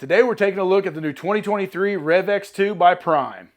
Today we're taking a look at the new 2023 REVEX 2 by Prime.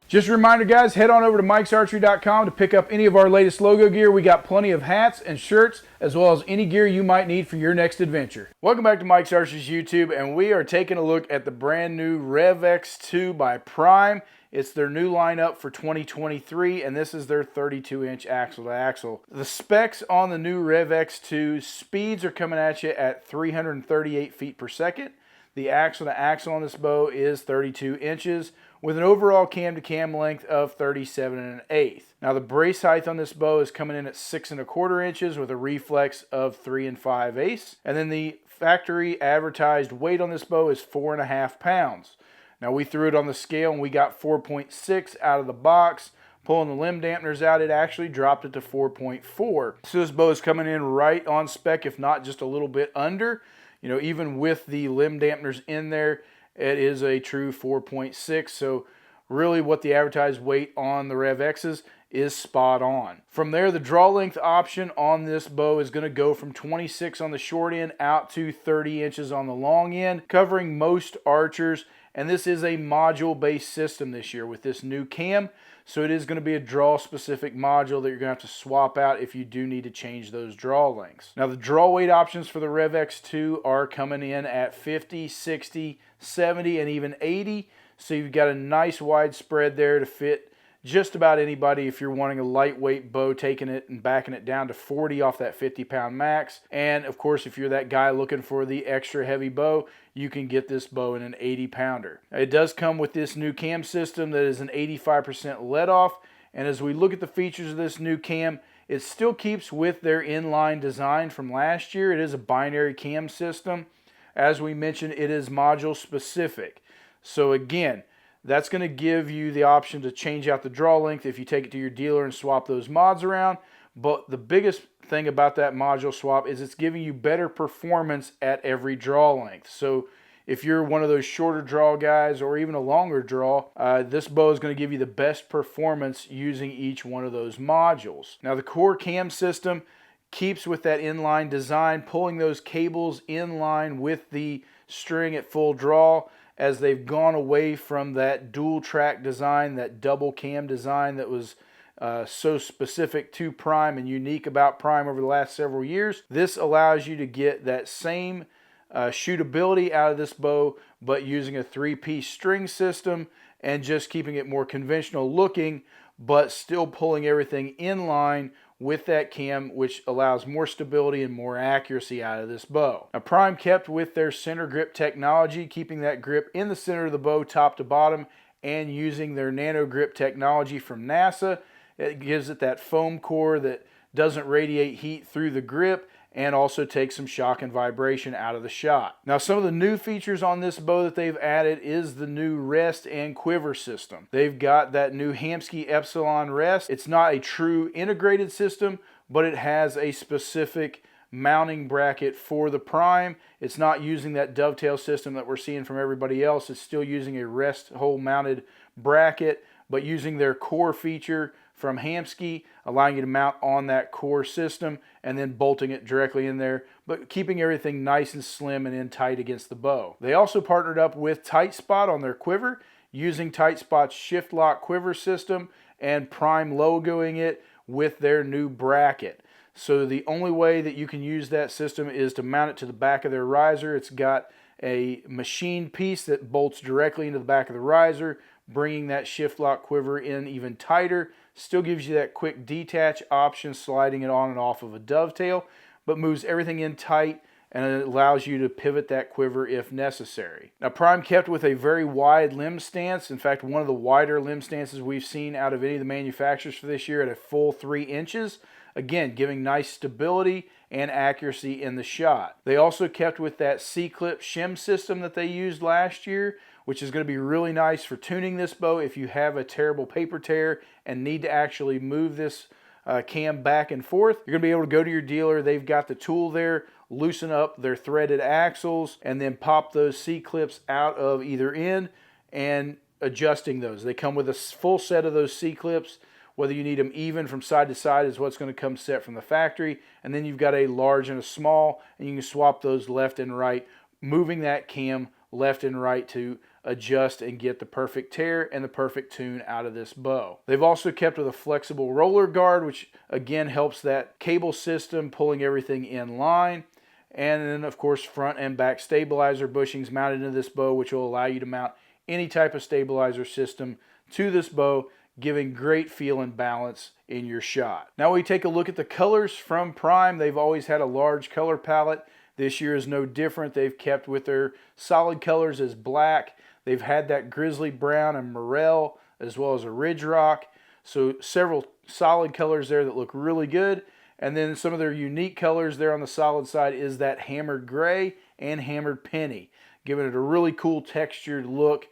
Just a reminder guys, head on over to mikesarchery.com to pick up any of our latest logo gear. We got plenty of hats and shirts as well as any gear you might need for your next adventure. Welcome back to Mike's Archery's YouTube, and we are taking a look at the brand new REVEX 2 by Prime. It's their new lineup for 2023, and this is their 32-inch axle-to-axle. The specs on the new REVEX 2, speeds are coming at you at 338 feet per second. The axle-to-axle on this bow is 32 inches with an overall cam-to-cam length of 37 1/8. Now the brace height on this bow is coming in at 6 1/4 inches with a reflex of 3 5/8. And then the factory advertised weight on this bow is 4.5 pounds. Now we threw it on the scale and we got 4.6 out of the box. Pulling the limb dampeners out, it actually dropped it to 4.4. So this bow is coming in right on spec, if not just a little bit under. You know, even with the limb dampeners in there, it is a true 4.6. So really what the advertised weight on the REVEXs is spot on. From there, the draw length option on this bow is going to go from 26 on the short end out to 30 inches on the long end, covering most archers. And this is a module-based system this year with this new cam. So it is going to be a draw-specific module that you're going to have to swap out if you do need to change those draw lengths. Now the draw weight options for the REVEX 2 are coming in at 50, 60, 70, and even 80. So you've got a nice wide spread there to fit just about anybody if you're wanting a lightweight bow, taking it and backing it down to 40 off that 50-pound max. And of course, if you're that guy looking for the extra heavy bow, you can get this bow in an 80-pounder. It does come with this new cam system that is an 85% Letoff. And as we look at the features of this new cam, it still keeps with their inline design from last year. It is a binary cam system. As we mentioned, it is module specific. So again, that's going to give you the option to change out the draw length if you take it to your dealer and swap those mods around. But the biggest thing about that module swap is it's giving you better performance at every draw length. So if you're one of those shorter draw guys or even a longer draw, this bow is going to give you the best performance using each one of those modules. Now the core cam system keeps with that inline design, pulling those cables in line with the string at full draw, as they've gone away from that dual track design, that double cam design that was so specific to Prime and unique about Prime over the last several years. This allows you to get that same shootability out of this bow, but using a 3-piece string system and just keeping it more conventional looking, but still pulling everything in line with that cam, which allows more stability and more accuracy out of this bow. Now Prime kept with their center grip technology, keeping that grip in the center of the bow top to bottom, and using their Nanogrip technology from NASA. It gives it that foam core that doesn't radiate heat through the grip and also takes some shock and vibration out of the shot. Now some of the new features on this bow that they've added is the new rest and quiver system. They've got that new Hamskea Epsilon rest. It's not a true integrated system, but it has a specific mounting bracket for the Prime. It's not using that dovetail system that we're seeing from everybody else. It's still using a rest hole mounted bracket, but using their core feature from Hamskea, allowing you to mount on that core system and then bolting it directly in there, but keeping everything nice and slim and in tight against the bow. They also partnered up with Tight Spot on their quiver, using Tight Spot's shift lock quiver system and Prime logoing it with their new bracket. So the only way that you can use that system is to mount it to the back of their riser. It's got a machine piece that bolts directly into the back of the riser, bringing that shift lock quiver in even tighter. Still gives you that quick detach option, sliding it on and off of a dovetail, but moves everything in tight and it allows you to pivot that quiver if necessary. Now Prime kept with a very wide limb stance. In fact, one of the wider limb stances we've seen out of any of the manufacturers for this year at a full 3 inches. Again, giving nice stability and accuracy in the shot. They also kept with that C-clip shim system that they used last year, which is going to be really nice for tuning this bow if you have a terrible paper tear and need to actually move this cam back and forth. You're going to be able to go to your dealer. They've got the tool there, loosen up their threaded axles, and then pop those C-clips out of either end and adjusting those. They come with a full set of those C-clips whether you need them even from side to side is what's going to come set from the factory. And then you've got a large and a small, and you can swap those left and right, moving that cam left and right to adjust and get the perfect tear and the perfect tune out of this bow. They've also kept with a flexible roller guard, which again helps that cable system, pulling everything in line. And then of course front and back stabilizer bushings mounted into this bow, which will allow you to mount any type of stabilizer system to this bow, giving great feel and balance in your shot. Now we take a look at the colors from Prime. They've always had a large color palette. This year is no different. They've kept with their solid colors as black. They've had that Grizzly Brown and Morel, as well as a Ridge Rock. So several solid colors there that look really good. And then some of their unique colors there on the solid side is that hammered gray and hammered penny, giving it a really cool textured look,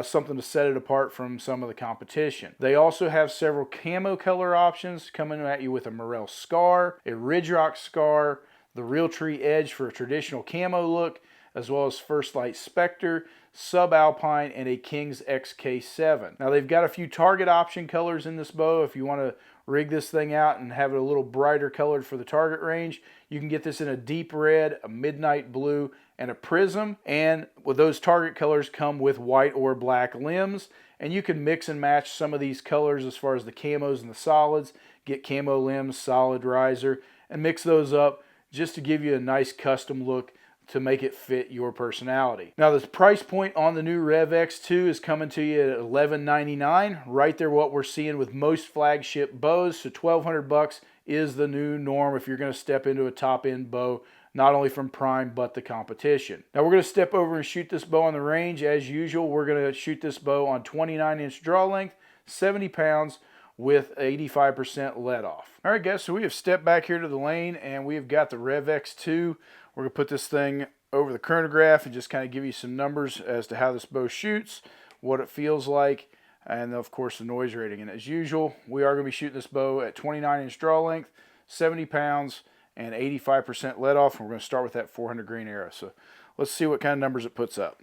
something to set it apart from some of the competition. They also have several camo color options coming at you with a Morel Scar, a Ridge Rock Scar, the RealTree Edge for a traditional camo look, as well as Firstlight Specter, Subalpine, and a King's XK7. Now they've got a few target option colors in this bow. If you want to rig this thing out and have it a little brighter colored for the target range, you can get this in a deep red, a midnight blue, and a prism. And with those target colors come with white or black limbs, and you can mix and match some of these colors as far as the camos and the solids, get camo limbs, solid riser, and mix those up just to give you a nice custom look to make it fit your personality. Now the price point on the new REVEX 2 is coming to you at $11.99, right there what we're seeing with most flagship bows. So $1,200 is the new norm if you're going to step into a top-end bow, not only from Prime but the competition. Now we're going to step over and shoot this bow on the range. As usual, we're going to shoot this bow on 29-inch draw length, 70 pounds, with 85% let off. All right guys, so we have stepped back here to the lane and we have got the REVEX 2. We're going to put this thing over the chronograph and just kind of give you some numbers as to how this bow shoots, what it feels like, and of course the noise rating. And as usual, we are going to be shooting this bow at 29-inch draw length, 70 pounds, and 85% let off. And we're going to start with that 400 grain arrow. So let's see what kind of numbers it puts up.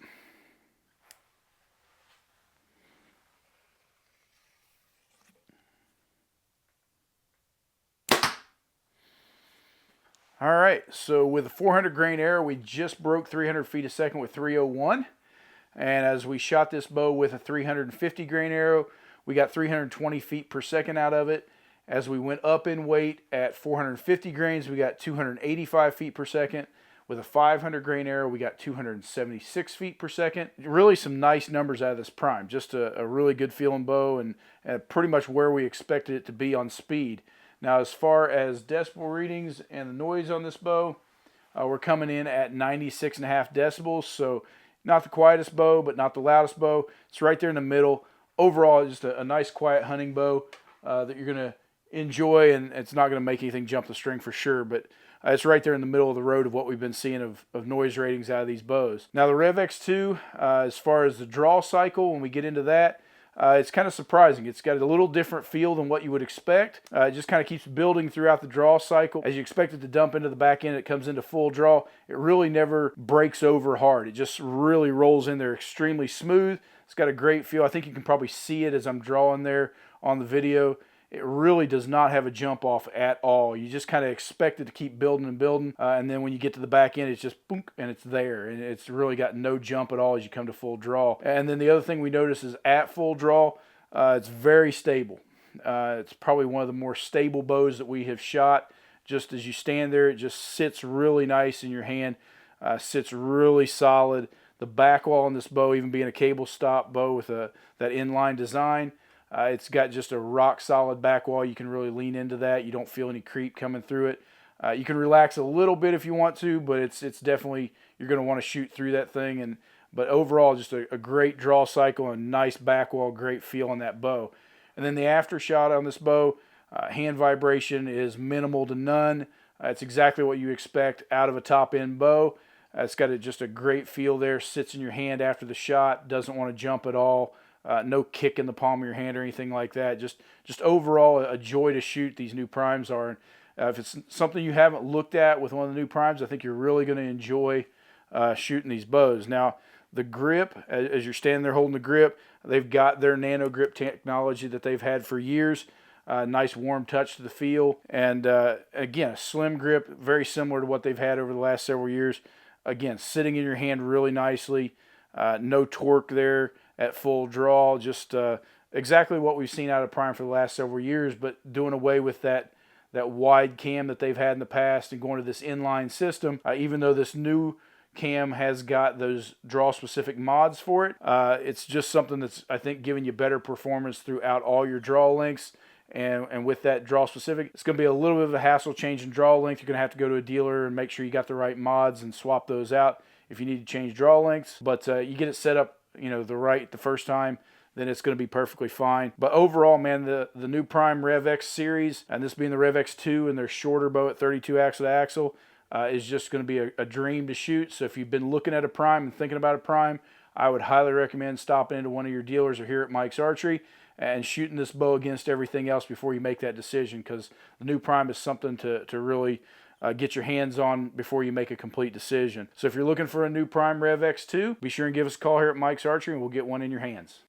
All right, so with a 400 grain arrow, we just broke 300 feet a second with 301. And as we shot this bow with a 350 grain arrow, we got 320 feet per second out of it. As we went up in weight at 450 grains, we got 285 feet per second. With a 500 grain arrow, we got 276 feet per second. Really some nice numbers out of this Prime. Just a really good feeling bow and pretty much where we expected it to be on speed. Now, as far as decibel readings and the noise on this bow, we're coming in at 96.5 decibels. So not the quietest bow, but not the loudest bow. It's right there in the middle. Overall, just a nice, quiet hunting bow that you're going to enjoy, and it's not going to make anything jump the string for sure, but it's right there in the middle of the road of what we've been seeing of noise ratings out of these bows. Now, the REVEX 2, as far as the draw cycle, when we get into that, it's kind of surprising. It's got a little different feel than what you would expect. It just kind of keeps building throughout the draw cycle. As you expect it to dump into the back end, it comes into full draw. It really never breaks over hard. It just really rolls in there extremely smooth. It's got a great feel. I think you can probably see it as I'm drawing there on the video. It really does not have a jump off at all. You just kind of expect it to keep building and building, and then when you get to the back end, it's just boom, and it's there. And it's really got no jump at all as you come to full draw. And then the other thing we notice is at full draw, it's very stable. It's probably one of the more stable bows that we have shot. Just as you stand there, it just sits really nice in your hand, sits really solid. The back wall on this bow, even being a cable stop bow with that inline design, it's got just a rock solid back wall. You can really lean into that. You don't feel any creep coming through it. You can relax a little bit if you want to, but it's definitely, you're going to want to shoot through that thing. But overall, just a great draw cycle and nice back wall, great feel on that bow. And then the after shot on this bow, hand vibration is minimal to none. It's exactly what you expect out of a top end bow. It's got just a great feel there. Sits in your hand after the shot. Doesn't want to jump at all. No kick in the palm of your hand or anything like that. Just overall a joy to shoot. These new Primes are. If it's something you haven't looked at with one of the new Primes, I think you're really going to enjoy shooting these bows. Now, the grip, as you're standing there holding the grip, they've got their Nanogrip technology that they've had for years. nice warm touch to the feel. And again, a slim grip, very similar to what they've had over the last several years. Again, sitting in your hand really nicely. No torque there at full draw. Just exactly what we've seen out of Prime for the last several years, but doing away with that wide cam that they've had in the past and going to this inline system. Even though this new cam has got those draw specific mods for it, it's just something that's, I think, giving you better performance throughout all your draw lengths. And with that draw specific, it's going to be a little bit of a hassle changing draw length. You're going to have to go to a dealer and make sure you got the right mods and swap those out if you need to change draw lengths. But you get it set up, the first time, then it's going to be perfectly fine. But overall, man, the new Prime REVEX series, and this being the REVEX 2 and their shorter bow at 32 axle to axle, is just going to be a dream to shoot. So if you've been looking at a Prime and thinking about a Prime, I would highly recommend stopping into one of your dealers or here at Mike's Archery and shooting this bow against everything else before you make that decision, because the new Prime is something to really get your hands on before you make a complete decision. So if you're looking for a new Prime REVEX 2, be sure and give us a call here at Mike's Archery and we'll get one in your hands.